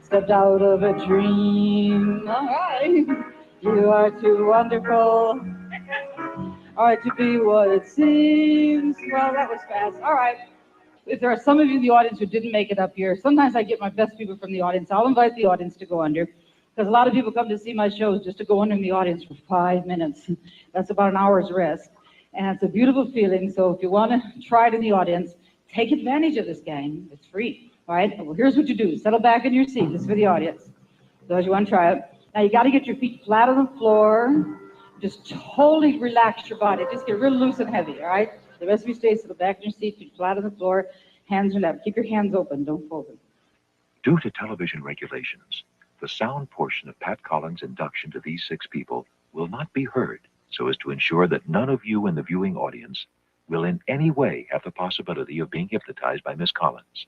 Stepped out of a dream. All right. You are too wonderful. All right, to be what it seems. Well, that was fast. All right. If there are some of you in the audience who didn't make it up here, sometimes I get my best people from the audience. I'll invite the audience to go under, because a lot of people come to see my shows just to go under in the audience for 5 minutes. That's about an hour's rest. And it's a beautiful feeling. So if you want to try it in the audience, take advantage of this, gang. It's free. All right. Well, here's what you do. Settle back in your seat. This is for the audience. Those you want to try it. Now you got to get your feet flat on the floor. Just totally relax your body. Just get real loose and heavy. All right. The rest of you stay settle back in your seat, feet flat on the floor, hands are left. Keep your hands open. Don't fold them. Due to television regulations, the sound portion of Pat Collins' induction to these 6 people will not be heard, so as to ensure that none of you in the viewing audience will in any way have the possibility of being hypnotized by Miss Collins,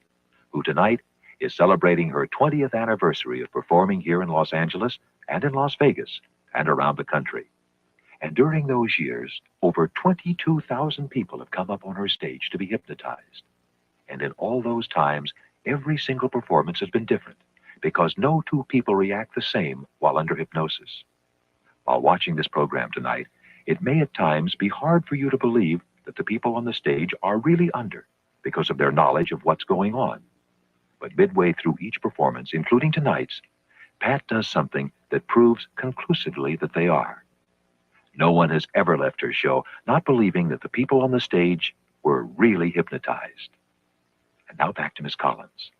who tonight is celebrating her 20th anniversary of performing here in Los Angeles and in Las Vegas and around the country. And during those years, over 22,000 people have come up on her stage to be hypnotized. And in all those times, every single performance has been different, because no two people react the same while under hypnosis. While watching this program tonight, it may at times be hard for you to believe that the people on the stage are really under because of their knowledge of what's going on. But midway through each performance, including tonight's, Pat does something that proves conclusively that they are. No one has ever left her show not believing that the people on the stage were really hypnotized. And now back to Miss Collins.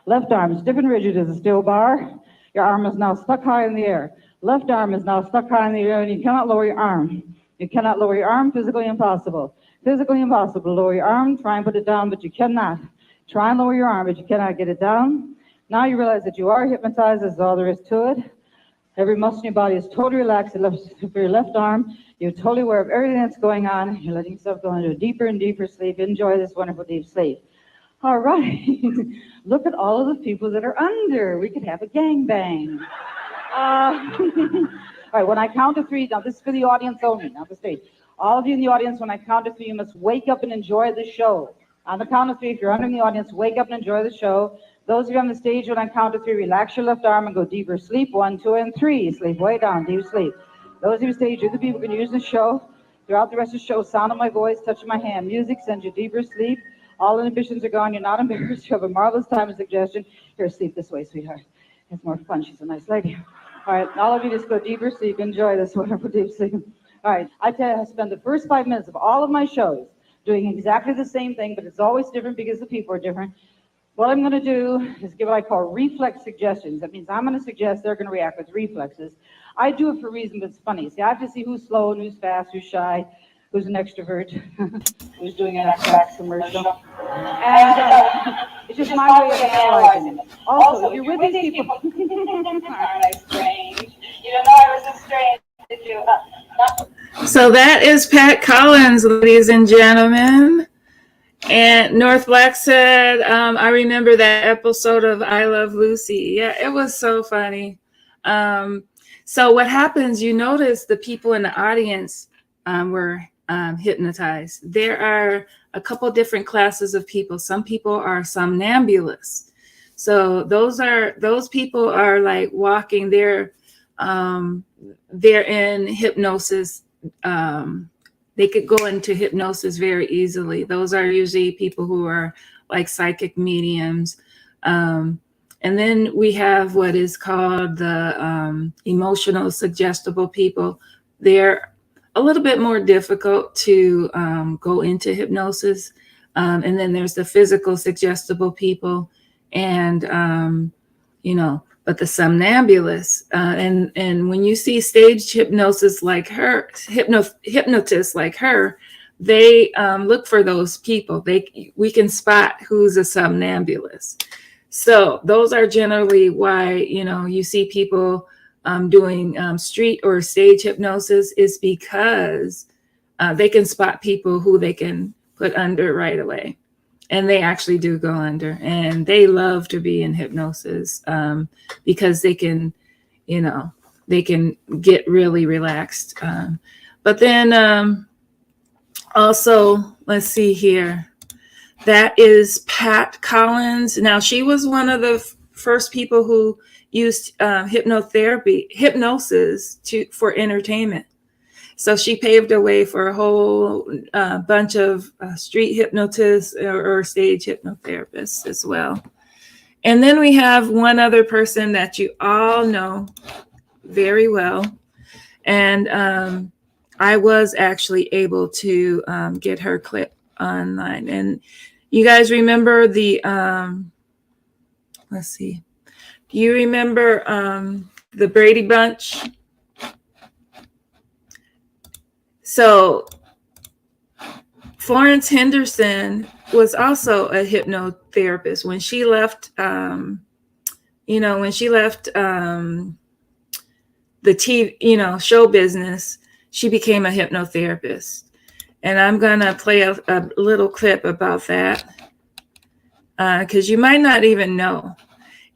Left arm stiff and rigid as a steel bar. Your arm is now stuck high in the air. Left arm is now stuck high in the air, and you cannot lower your arm. You cannot lower your arm, physically impossible. Physically impossible to lower your arm. Try and put it down, but you cannot. Try and lower your arm, but you cannot get it down. Now you realize that you are hypnotized. That's all there is to it. Every muscle in your body is totally relaxed for your left arm. You're totally aware of everything that's going on. You're letting yourself go into a deeper and deeper sleep. Enjoy this wonderful deep sleep. All right. Look at all of the people that are under. We could have a gangbang. All right, when I count to three, now this is for the audience only, not the stage. All of you in the audience, when I count to three, you must wake up and enjoy the show. On the count of three, if you're under in the audience, wake up and enjoy the show. Those of you on the stage, when I count to three, relax your left arm and go deeper sleep. 1, 2, and 3. Sleep way down, deep sleep. Those of you on stage, you're the people who can use the show. Throughout the rest of the show, sound of my voice, touch of my hand. Music sends you deeper sleep. All inhibitions are gone. You're not embarrassed. You have a marvelous time of suggestion. Here, sleep this way, sweetheart. It's more fun. She's a nice lady. All right, all of you just go deeper sleep. Enjoy this wonderful deep sleep. All right, I tell you, I spend the first 5 minutes of all of my shows doing exactly the same thing, but it's always different because the people are different. What I'm going to do is give what I call reflex suggestions. That means I'm going to suggest they're going to react with reflexes. I do it for a reason that's funny. See, I have to see who's slow and who's fast, who's shy, who's an extrovert, who's doing an X commercial. And it's just my way of analyzing it. Also, if you're with these people, aren't I strange? You don't know I was so strange, did you? So that is Pat Collins, ladies and gentlemen. And North Black said, I remember that episode of I Love Lucy. Yeah, it was so funny. So what happens, you notice the people in the audience were hypnotized. There are a couple different classes of people. Some people are somnambulists. So those people are like walking. They're in hypnosis. They could go into hypnosis very easily. Those are usually people who are like psychic mediums. And then we have what is called the emotional suggestible people. They're a little bit more difficult to go into hypnosis. And then there's the physical suggestible people, and but the somnambulists, and when you see staged hypnosis like her, hypnotists like her, they look for those people. We can spot who's a somnambulist. So those are generally why you see people doing street or stage hypnosis, is because they can spot people who they can put under right away. And they actually do go under, and they love to be in hypnosis because they can get really relaxed. But then also, let's see here. That is Pat Collins. Now, she was one of the first people who used hypnosis for entertainment. So she paved a way for a whole bunch of street hypnotists or stage hypnotherapists as well. And then we have one other person that you all know very well. And I was actually able to get her clip online. And you guys remember the, let's see. Do you remember the Brady Bunch? So Florence Henderson was also a hypnotherapist. When she left, the TV, show business, she became a hypnotherapist. And I'm going to play a little clip about that because you might not even know.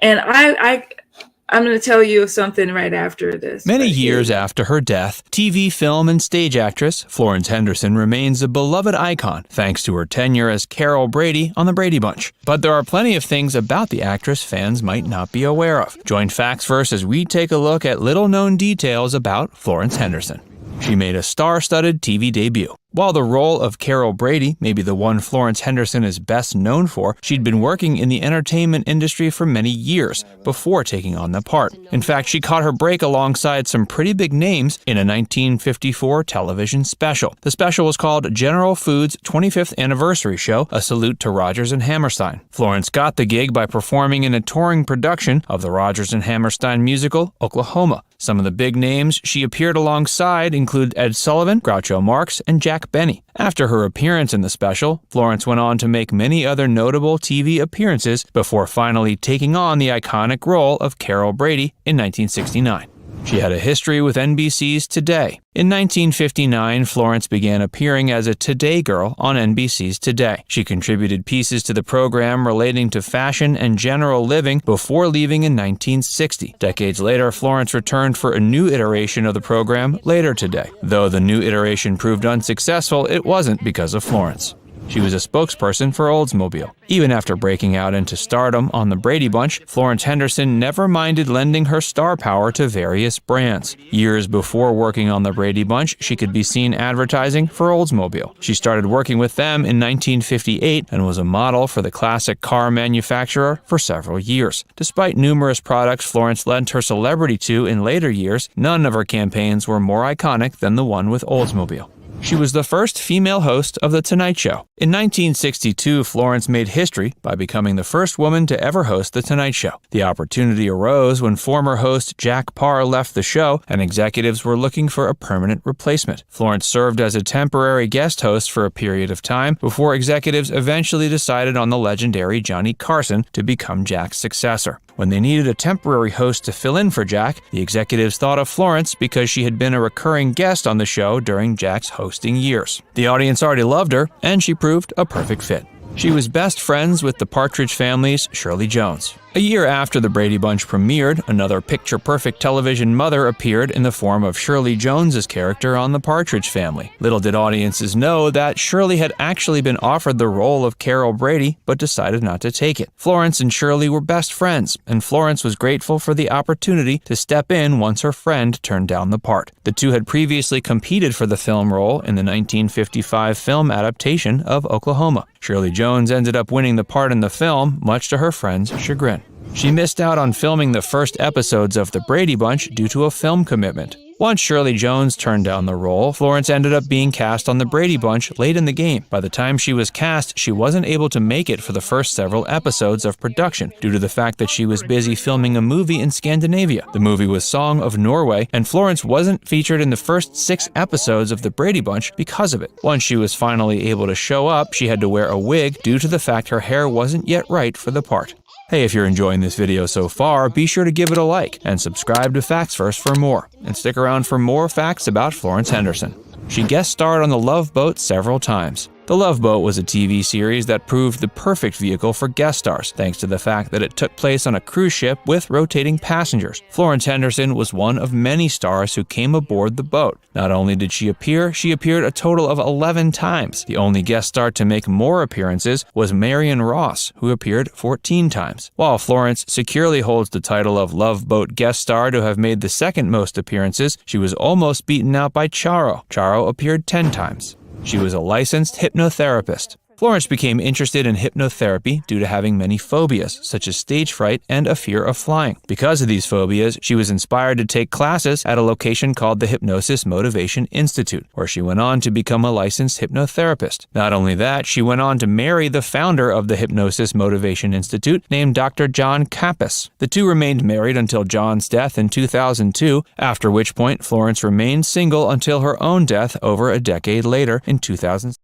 And I'm going to tell you something right after this. Many years after her death, TV, film, and stage actress Florence Henderson remains a beloved icon thanks to her tenure as Carol Brady on The Brady Bunch. But there are plenty of things about the actress fans might not be aware of. Join Facts First as we take a look at little-known details about Florence Henderson. She made a star-studded TV debut. While the role of Carol Brady may be the one Florence Henderson is best known for, she'd been working in the entertainment industry for many years before taking on the part. In fact, she caught her break alongside some pretty big names in a 1954 television special. The special was called General Foods' 25th Anniversary Show, a salute to Rodgers and Hammerstein. Florence got the gig by performing in a touring production of the Rodgers and Hammerstein musical, Oklahoma. Some of the big names she appeared alongside include Ed Sullivan, Groucho Marx, and Jack Benny. After her appearance in the special, Florence went on to make many other notable TV appearances before finally taking on the iconic role of Carol Brady in 1969. She had a history with NBC's Today. In 1959, Florence began appearing as a Today girl on NBC's Today. She contributed pieces to the program relating to fashion and general living before leaving in 1960. Decades later, Florence returned for a new iteration of the program later today. Though the new iteration proved unsuccessful, it wasn't because of Florence. She was a spokesperson for Oldsmobile. Even after breaking out into stardom on The Brady Bunch, Florence Henderson never minded lending her star power to various brands. Years before working on The Brady Bunch, she could be seen advertising for Oldsmobile. She started working with them in 1958 and was a model for the classic car manufacturer for several years. Despite numerous products Florence lent her celebrity to in later years, none of her campaigns were more iconic than the one with Oldsmobile. She was the first female host of The Tonight Show. In 1962, Florence made history by becoming the first woman to ever host The Tonight Show. The opportunity arose when former host Jack Paar left the show and executives were looking for a permanent replacement. Florence served as a temporary guest host for a period of time before executives eventually decided on the legendary Johnny Carson to become Jack's successor. When they needed a temporary host to fill in for Jack, the executives thought of Florence because she had been a recurring guest on the show during Jack's hosting years. The audience already loved her, and she proved a perfect fit. She was best friends with the Partridge Family's Shirley Jones. A year after The Brady Bunch premiered, another picture-perfect television mother appeared in the form of Shirley Jones's character on The Partridge Family. Little did audiences know that Shirley had actually been offered the role of Carol Brady, but decided not to take it. Florence and Shirley were best friends, and Florence was grateful for the opportunity to step in once her friend turned down the part. The two had previously competed for the film role in the 1955 film adaptation of Oklahoma. Shirley Jones ended up winning the part in the film, much to her friend's chagrin. She missed out on filming the first episodes of The Brady Bunch due to a film commitment. Once Shirley Jones turned down the role, Florence ended up being cast on The Brady Bunch late in the game. By the time she was cast, she wasn't able to make it for the first several episodes of production due to the fact that she was busy filming a movie in Scandinavia. The movie was Song of Norway, and Florence wasn't featured in the first 6 episodes of The Brady Bunch because of it. Once she was finally able to show up, she had to wear a wig due to the fact her hair wasn't yet right for the part. Hey, if you're enjoying this video so far, be sure to give it a like and subscribe to Facts First for more. And stick around for more facts about Florence Henderson. She guest starred on The Love Boat several times. The Love Boat was a TV series that proved the perfect vehicle for guest stars, thanks to the fact that it took place on a cruise ship with rotating passengers. Florence Henderson was one of many stars who came aboard the boat. Not only did she appeared a total of 11 times. The only guest star to make more appearances was Marion Ross, who appeared 14 times. While Florence securely holds the title of Love Boat guest star to have made the second most appearances, she was almost beaten out by Charo. Charo appeared 10 times. She was a licensed hypnotherapist. Florence became interested in hypnotherapy due to having many phobias, such as stage fright and a fear of flying. Because of these phobias, she was inspired to take classes at a location called the Hypnosis Motivation Institute, where she went on to become a licensed hypnotherapist. Not only that, she went on to marry the founder of the Hypnosis Motivation Institute, named Dr. John Kappas. The two remained married until John's death in 2002, after which point Florence remained single until her own death over a decade later in 2000.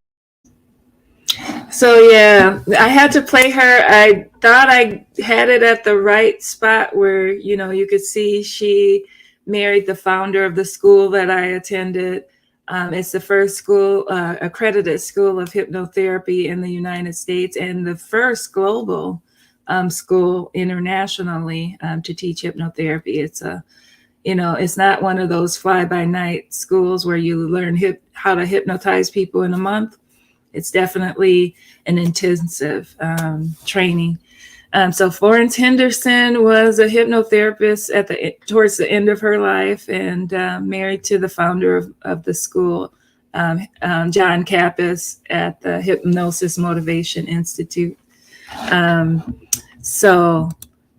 So yeah, I had to play her. I thought I had it at the right spot where, you know, you could see she married the founder of the school that I attended. It's the first school, accredited school of hypnotherapy in the United States, and the first global school internationally to teach hypnotherapy. It's it's not one of those fly-by-night schools where you learn how to hypnotize people in a month. It's definitely an intensive training. So Florence Henderson was a hypnotherapist towards the end of her life, and married to the founder of the school, John Kappas, at the Hypnosis Motivation Institute. So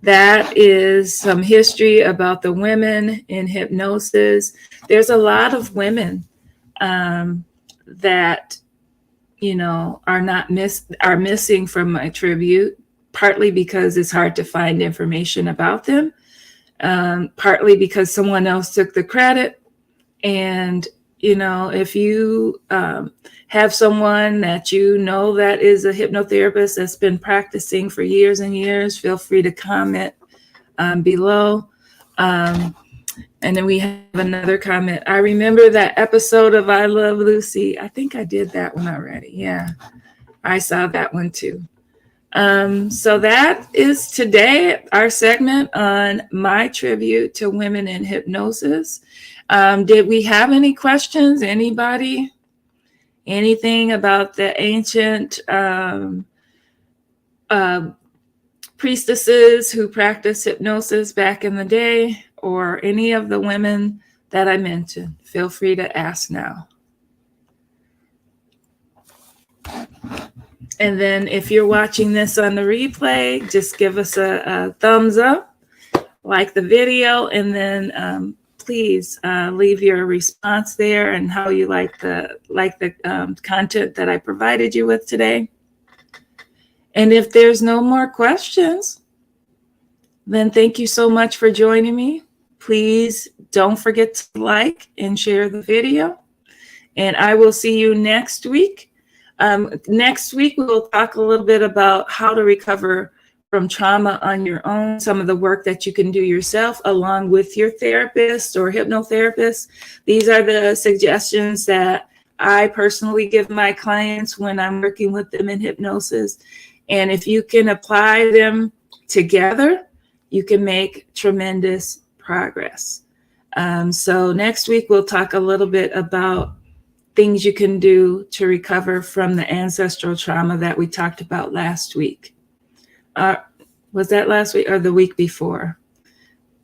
that is some history about the women in hypnosis. There's a lot of women that are missing from my tribute, partly because it's hard to find information about them, partly because someone else took the credit. And if you have someone that that is a hypnotherapist that's been practicing for years and years, feel free to comment below. And then we have another comment. I remember that episode of I Love Lucy. I think I did that one already. Yeah, I saw that one too. So that is today our segment on my tribute to women in hypnosis. Did we have any questions? Anybody? Anything about the ancient priestesses who practiced hypnosis back in the day, or any of the women that I mentioned? Feel free to ask now. And then if you're watching this on the replay, just give us a thumbs up, like the video, and then please leave your response there and how you like the content that I provided you with today. And if there's no more questions, then thank you so much for joining me. Please don't forget to like and share the video. And I will see you next week. Next week, we'll talk a little bit about how to recover from trauma on your own, some of the work that you can do yourself along with your therapist or hypnotherapist. These are the suggestions that I personally give my clients when I'm working with them in hypnosis. And if you can apply them together, you can make tremendous progress. So next week, we'll talk a little bit about things you can do to recover from the ancestral trauma that we talked about last week. Was that last week or the week before?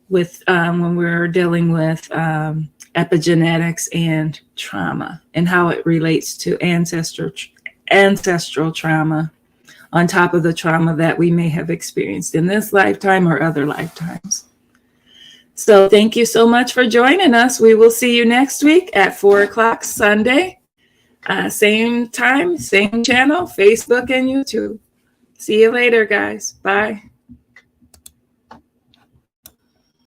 With when we were dealing with epigenetics and trauma and how it relates to ancestral trauma on top of the trauma that we may have experienced in this lifetime or other lifetimes. So thank you so much for joining us. We will see you next week at 4 o'clock Sunday. Same time, same channel, Facebook and YouTube. See you later, guys. Bye.